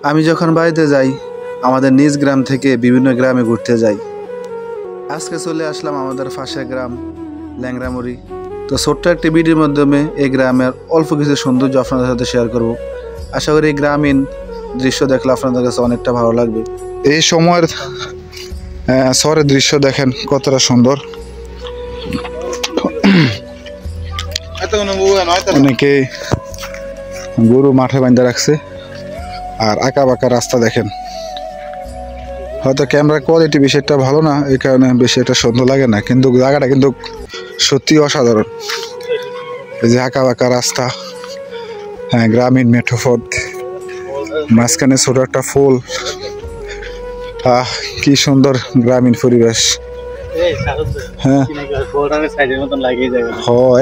আমি যখন বাড়িতে যাই আমাদের নিজ গ্রাম থেকে বিভিন্ন গ্রামে ঘুরতে যাই। আজকে চলে আসলাম আমাদের পাশের গ্রাম ল্যাংরামুড়ি। তো ছোট্ট একটি ভিডিওর মাধ্যমে এই গ্রামের অল্প কিছু সৌন্দর্য আপনাদের সাথে শেয়ার করব। আশা করি এই গ্রামীণ দৃশ্য দেখলে আপনাদের কাছে অনেকটা ভালো লাগবে। এই সময়ের শহরের দৃশ্য দেখেন কতটা সুন্দর। অনেকে গরু মাঠে বাঁধা রাখছে আর আঁকা বাঁকা রাস্তা দেখেন। হয়তো ক্যামেরা কোয়ালিটি বেশি একটা ভালো না, এই কারণে বেশি একটা সুন্দর লাগে না, কিন্তু জায়গাটা কিন্তু সত্যি অসাধারণ। এই যে আঁকা বাঁকা রাস্তা, হ্যাঁ, গ্রামীণ মেঠোপথ, মাঝখানে ছোট একটা ফুল। কি সুন্দর গ্রামীণ পরিবেশ। হ্যাঁ,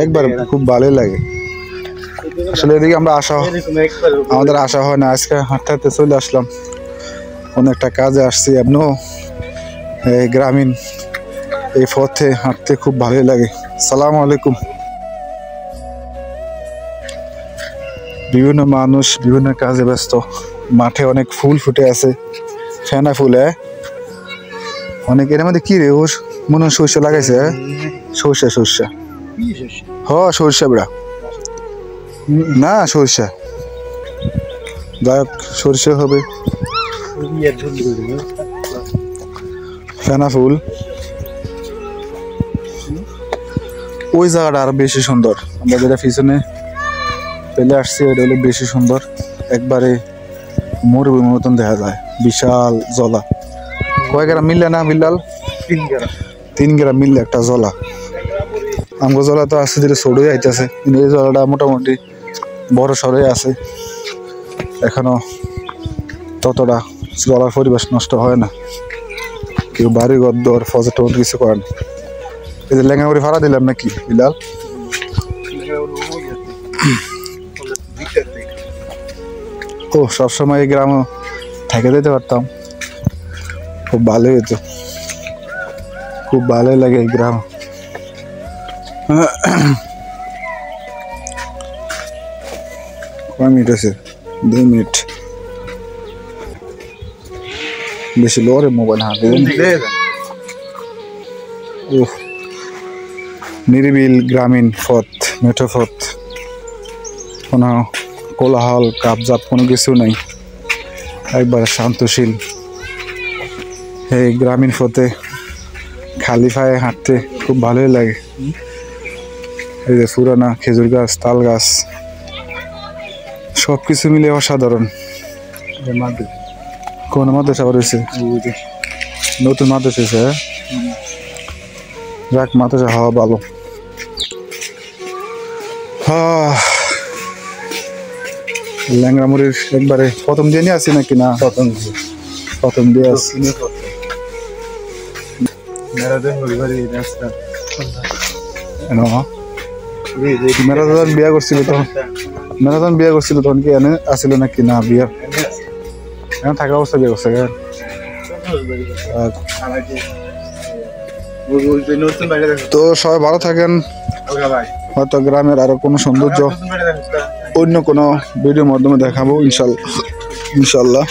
একবার খুব ভালোই লাগে। আসলে এদিকে আমাদের আসা হয় না, আজকে হাঁটতে হাঁটতে চলে আসলাম। কোন একটা কাজে আসছি। আপনিও এই গ্রামীণ এই পথে হাঁটতে খুব ভালোই লাগে। সালাম আলাইকুম। বিভিন্ন মানুষ বিভিন্ন কাজে ব্যস্ত। মাঠে অনেক ফুল ফুটে আছে, ফেনা ফুল। অনেক এর মধ্যে কি রে, ওর মনে হয় সরষে লাগাইছে। সরষে সরষে সরষে বেড়া না, সরষে যাই হোক, সরষে হবে। ফেনা ফুল। ওই জায়গাটা আরো বেশি সুন্দর। আমরা যেটা পিছনে ফেলে আসছি ওটা হলো বেশি সুন্দর। একবারে মরুভূমির মতন দেখা যায়, বিশাল জলা। কয় গ্রাম মিললে না বিল্লাল? 3 গ্রাম মিললে একটা জলা। আমগো জলা তো আস্তে ধীরে ছোটই আইতেছে, কিন্তু এই জলাটা মোটামুটি বড় সড়ই আছে। এখনো ততটা জলার পরিবেশ নষ্ট হয় না, কেউ বাড়ি ঘর দর ফজর কিছু করে না। এই যে ল্যাংরামুড়ি ভাড়া দিলাম নাকি বিল্লাল? ও, সবসময় এই গ্রামে থেকে যেতে পারতাম, খুব ভালোই হতো। খুব ভালোই লাগে এই গ্রাম। কয় মিনিট আছে? 2 মিনিট। বেশি লোরে মোবাইল হাতে। নিরিবিল গ্রামীণ পথ, মেঠোপথ, কোনো কোলাহল কাপজাপ কোনো কিছু নাই, একবার শান্তশীল। এই গ্রামীণ পথে খালি পায়ে হাঁটতে খুব ভালোই লাগে। এই যে পুরানা খেজুর গাছ, তাল গাছ, সবকিছু মিলে অসাধারণ। কোন মাদ্রাসা রয়েছে? নতুন মাদ্রাসা এসে, যাক মাদ্রাসা হওয়া ভালো। ল্যাংরামুড়ির একবারে প্রথম দিয়ে নিয়ে আসি নাকি না? প্রথম দিয়ে আসছি। মেরাজন বিয়া করছিল তখন, মেরাজন বিয়া করছিল তখন কি এনে আসছিল নাকি না? বিয়া এখন থাকা অবস্থা বিয়ে করছে। তো সবাই ভালো থাকেন। হয়তো গ্রামের আরো কোনো সৌন্দর্য অন্য কোনো ভিডিওর মাধ্যমে দেখাবো ইনশাল্লাহ।